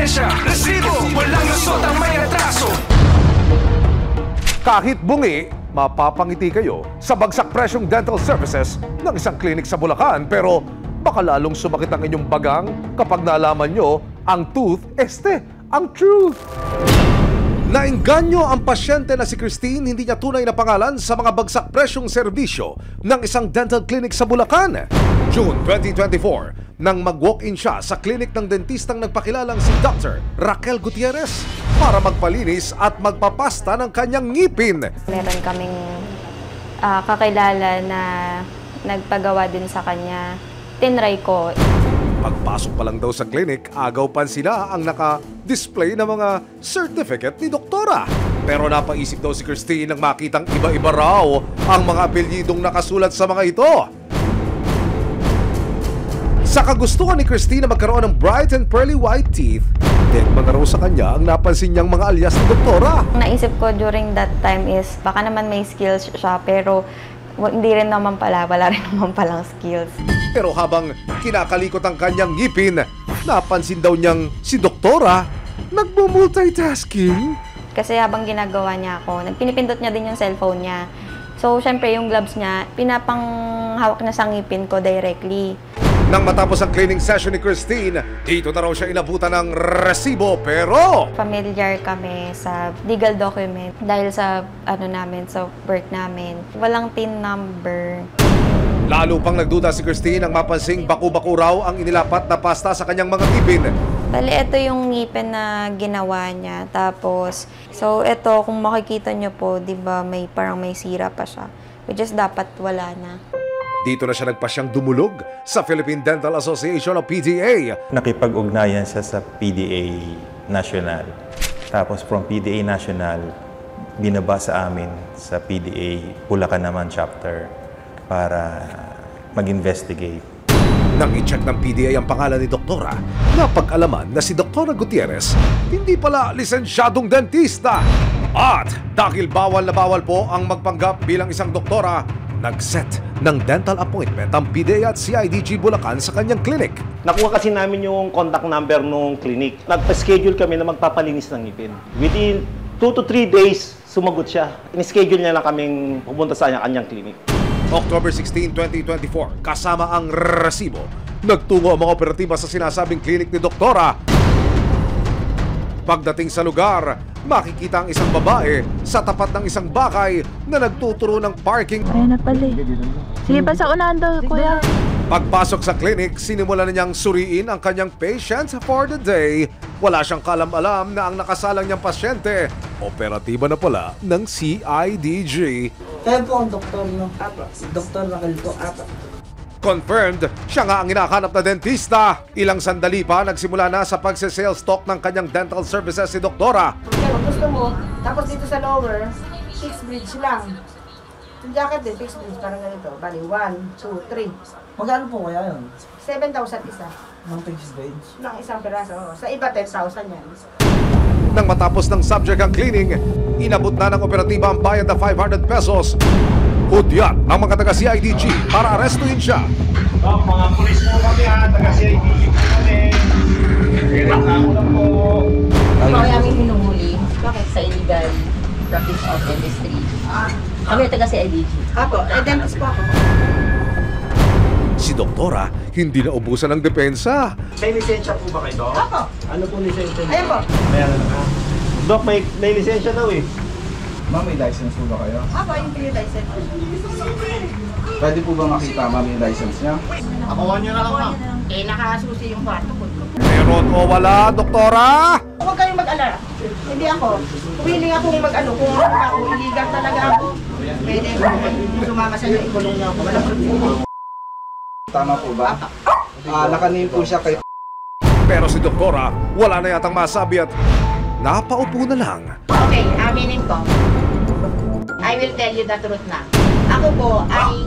lisensya, resibo, walang lusot ang may atraso. Kahit bungi, mapapangiti kayo sa bagsak presyong dental services ng isang klinik sa Bulacan, pero baka lalong sumakit ang inyong bagang kapag nalaman nyo ang tooth ang truth. Naengganyo ang pasyente na si Christine, hindi niya tunay na pangalan sa mga bagsak presyong serbisyo ng isang dental clinic sa Bulacan. June 2024, nang mag-walk-in siya sa klinik ng dentistang nagpakilalang si Dr. Raquel Gutierrez para magpalinis at magpapasta ng kanyang ngipin. Meron kaming kakilala na nagpagawa din sa kanya. Tinry ko. Pagpasok pa lang daw sa klinik, agaw pa sila ang naka-display ng mga certificate ni doktora. Pero napaisip daw si Christine nang makitang iba-iba raw ang mga apelyidong nakasulat sa mga ito. Sa kagustuhan ni Christine na magkaroon ng bright and pearly white teeth, dekma na raw sa kanya ang napansin niyang mga alias ni doktora. Naisip ko during that time is baka naman may skills siya pero hindi rin naman pala, wala rin naman palang skills. Pero habang kinakalikot ang kanyang ngipin, napansin daw niyang si doktora nagmo-multitasking. Kasi habang ginagawa niya ako, pinipindot niya din yung cellphone niya. So, syempre yung gloves niya, pinapanghawak niya sa ngipin ko directly. Nang matapos ang cleaning session ni Christine, dito na raw siya inabutan ng resibo, pero familiar kami sa legal document dahil sa sa work namin. Walang TIN number. Lalo pang nagduda si Christine nang mapansing baku-baku raw ang inilapat na pasta sa kanyang mga ngipin. Bali, ito yung ngipin na ginawa niya. Tapos, so ito, kung makikita niyo po, di ba, parang may sira pa siya. Which is dapat wala na. Dito na siya nagpasyang dumulog sa Philippine Dental Association o PDA. Nakipag-ugnayan siya sa PDA National. Tapos from PDA National, binaba sa amin sa PDA Bulacan naman chapter para mag-investigate. Nang i-check ng PDA ang pangalan ni Doktora, napag-alaman na si Dr. Gutierrez hindi pala lisensyadong dentista. At dahil bawal na bawal po ang magpanggap bilang isang doktora, nag-set ng dental appointment ang PDA at CIDG Bulacan sa kanyang clinic. Nakuha kasi namin yung contact number ng clinic. Nagpa-schedule kami na magpapalinis ng ngipin. Within 2 to 3 days, sumagot siya. In-schedule niya lang kaming pumunta sa kanyang clinic. October 16, 2024, kasama ang resibo, nagtungo ang mga operatiba sa sinasabing clinic ni Doktora. Pagdating sa lugar, makikita ang isang babae sa tapat ng isang bakay na nagtuturo ng parking. Ayan na pala eh. Sige pa sa unahan daw, kuya. Pagpasok sa clinic, sinimula na niyang suriin ang kanyang patient for the day. Wala siyang kalam-alam na ang nakasalang niyang pasyente, operatiba na pala ng CIDG. Kaya po ang doktor, no? Si Dr. Raquel po, Confirmed, siya nga ang hinahanap na dentista. Ilang sandali pa, nagsimula na sa pagse-sales talk ng kanyang dental services si Doktora. Kung gusto mo, tapos dito sa lower, fixed bridge lang. Yung jacket din, fixed bridge, parang ganito. Bali, 1, 2, 3. Magkano po kaya yun? 7,000 isa. Ng fixed bridge? Ng isang peraso. Sa iba, 10,000 yan. Nang matapos ng subject ang cleaning, inabot na ng operatiba ang bayad na 500 pesos. Hudyat ang mga taga-CIDG para arestuhin siya. Mga pulis po kami taga-CIDG po kami. Reklamo lang po. Ito ay aming hinuhuli sa illegal practice of dentistry. Kami taga-CIDG. Ako, dentist po ako. Si Doktora hindi na ubusan ng depensa. May lisensya po ba kayo? Ako. Ano po lisensya niyo? Ayun po. Meron na. Dok, may lisensya daw eh. Ma'am, may license po ba kayo? Ako, yung PU license. Pwede po ba makita, ma'am, yung license niya? Akuha niyo na lang, ma'am. Eh, nakasusi yung kwarto ko. Meron o wala, Doktora? Huwag kayong mag-alala. Hindi ako. Willing akong mag-ano. Kung ako, illegal talaga ako. Pwede sumama sa iyo, ikulong niyo ako. Walang problema. Tama po ba? Nakanin po siya kay... Pero si Doktora, wala na yatang masabi at napaupo na lang. Okay, aminin ko. I will tell you the truth na. Ako po ay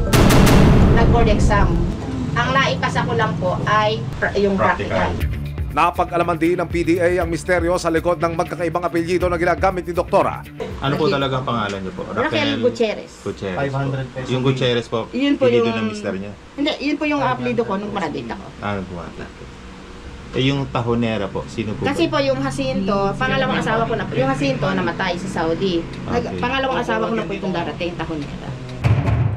nag-board exam. Ang naipasa ko lang po ay yung practical. Napag-alaman din ng PDA ang misteryo sa likod ng magkakaibang apelyido na ginagamit ni Doktora. Ano po talaga ang pangalan niyo po? Raquel Gutierrez. Gutierrez. 500 pesos. Yung Gutierrez po, Yun po apelyido yung... ng mister niya. Hindi, yun po yung apelido ko nung paradate ako. Ano po ata? Eh, yung tahonera po, sino po? Kasi po yung Jacinto, pangalawang asawa ko na po. Yung Jacinto namatay sa Saudi. Okay. Pangalawang asawa ko na po itong darating taon nila.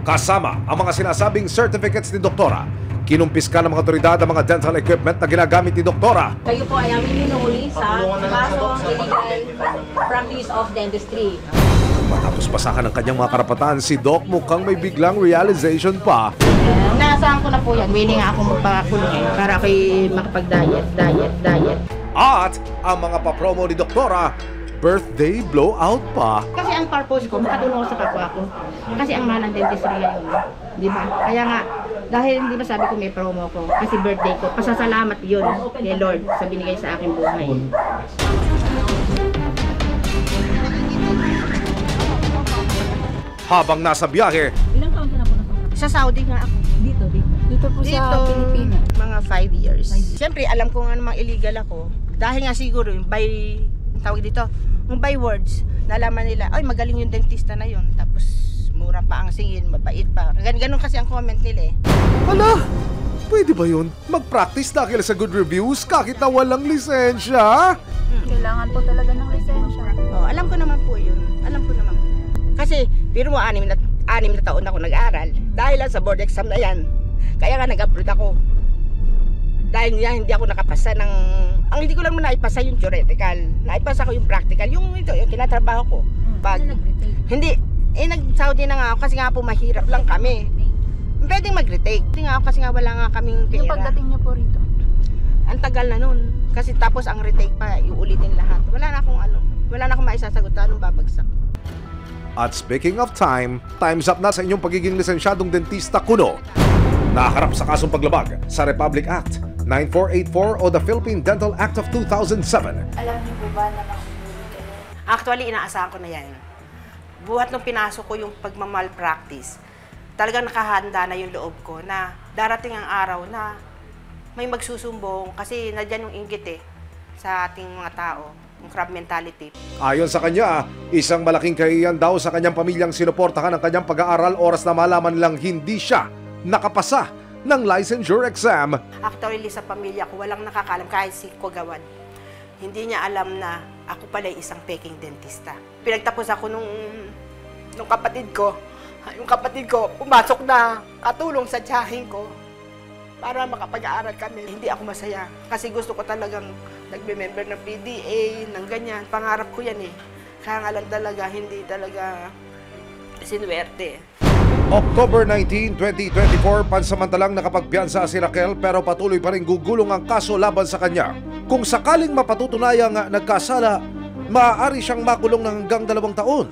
Kasama ang mga sinasabing certificates ni Doktora. Kinumpiska ng mga otoridad ang mga dental equipment na ginagamit ni Doktora. Kayo po ay aming hinuhuli sa kasong illegal practice of dentistry. Matapos basahan ng kanyang mga karapatan, si Doc mukhang may biglang realization pa. Nasaan ko na po yan. Willing nga akong magpakulong para ako'y makapag-diet. At ang mga papromo ni Doktora, birthday blowout pa. Kasi ang purpose ko, makatulong ko sa kapwa ko. Kasi ang mahal ng dentistry ngayon, di ba? Kaya nga, dahil hindi ba sabi ko may promo ko, kasi birthday ko, pasasalamat yun ni Lord sa binigay sa aking buhay. Habang nasa biyahe, Ilang taon ka na po na? Sa Saudi nga ako. Dito po sa Pilipinas. Mga 5 years. Siyempre, alam ko nga namang illegal ako. Dahil nga siguro, tawag dito, yung by words, nalaman nila, ay magaling yung dentista na yun. Tapos, mura pa ang singil, mabait pa. Ganun kasi ang comment nila eh. hala, pwede ba yun? Mag-practice dahil sa good reviews kahit na walang lisensya? Kailangan po talaga ng lisensya. Oh, alam ko naman po yun. Alam ko naman. Kasi, biro mo, 6 na taon ako nag-aaral. Dahil lang sa board exam na yan. Kaya nga nag-upload ako. Dahil nga hindi ako nakapasa ng... Ang hindi ko lang naipasa yung theoretical. Naipasa ko yung practical. Yung tinatrabaho ko. Pag, hindi. Nag-Saudi na nga ako kasi nga po mahirap lang kami. Pwedeng mag-retake. Hindi nga ako kasi nga wala nga kaming pera. Yung pagdating niyo po rito? Ang tagal na nun. Kasi tapos ang retake pa, iulitin lahat. Wala na akong maisasagot. Anong babagsak? At speaking of time, time's up na sa inyong pagiging lisensyadong dentista kuno. Nakaharap sa kasong paglabag sa Republic Act 9484 o the Philippine Dental Act of 2007. Alam niyo po ba na makuhuli kayo? Actually, inaasahan ko na yan. Buhat nung pinasok ko yung pagmamalpractice, talagang nakahanda na yung loob ko na darating ang araw na may magsusumbong kasi nadyan yung inggit sa ating mga tao, yung crab mentality. Ayon sa kanya, isang malaking kahiyan daw sa kanyang pamilyang sinuportahan ang kanyang pag-aaral oras na malaman nilang hindi siya nakapasa ng licensure exam. Actually, sa pamilya ko, walang nakakalam kahit si Kogawad. Hindi niya alam na ako pala isang peking dentista. Pinagtapos ako nung kapatid ko. Yung kapatid ko, pumasok na katulong sa tiyahin ko para makapag-aaral kami. Hindi ako masaya kasi gusto ko talagang nagbe-member ng PDA, ng ganyan. Pangarap ko yan Kaya nga lang talaga, hindi talaga sinuwerte. October 19, 2024, pansamantalang nakapagpiyansa si Raquel pero patuloy pa rin gugulong ang kaso laban sa kanya. Kung sakaling mapatutunayang nagkasala, maaari siyang makulong ng hanggang 2 taon.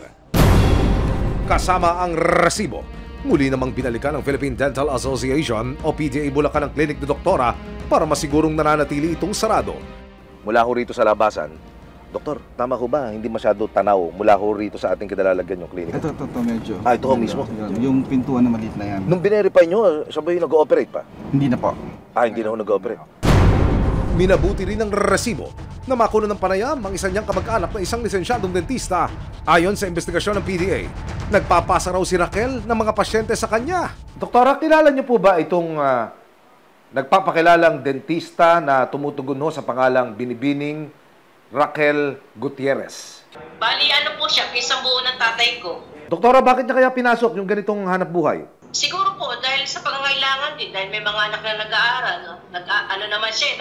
Kasama ang resibo. Muli namang binalikan ng Philippine Dental Association o PDA Bulacan ang klinik ni Doktora para masigurong nananatili itong sarado. Mula ho rito sa labasan, Doktor, tama ho ba? Hindi masyado tanaw mula ho rito sa ating kinalalagyan yung klinik? Ito medyo. Ito ho mismo? Yung pintuan na maliit na yan. Nung binerify nyo, siya ba yung nag-ooperate pa? Hindi na po. Hindi na ho nag-ooperate. Minabuti rin ng resibo na makuno ng panayam ang isa niyang kamag-anak na isang lisensyadong dentista. Ayon sa investigasyon ng PDA, nagpapasa raw si Raquel ng mga pasyente sa kanya. Doktora, kilala niyo po ba itong nagpapakilalang dentista na tumutugon ho sa pangalang Binibining Raquel Gutierrez? Bali, ano po siya, pisang buo ng tatay ko. Doktora, bakit niya kaya pinasok yung ganitong hanap buhay? Siguro po, dahil sa pangangailangan din, dahil may mga anak na nag-aaral. Nag-aaral naman siya,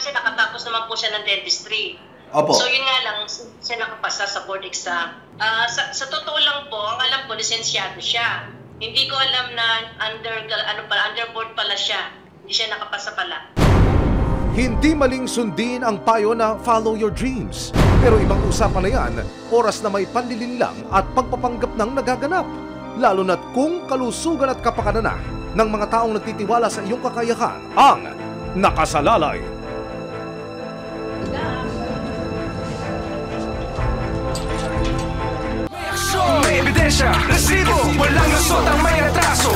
nakatapos naman po siya ng dentistry. Opo. So yun nga lang, siya nakapasa sa board exam. Sa totoo lang po, ang alam ko, lisensyado siya. Hindi ko alam na underboard pala siya. Hindi siya nakapasa pala. Hindi maling sundin ang payo na follow your dreams. Pero ibang usapan na yan, oras na may panlilinlang at pagpapanggap ng nagaganap. Lalo na't kung kalusugan at kapakanan na ng mga taong nagtitiwala sa iyong kakayahan ang nakasalalay. May aksyon, may ebidensya, resibo, walang lusot ang may atraso.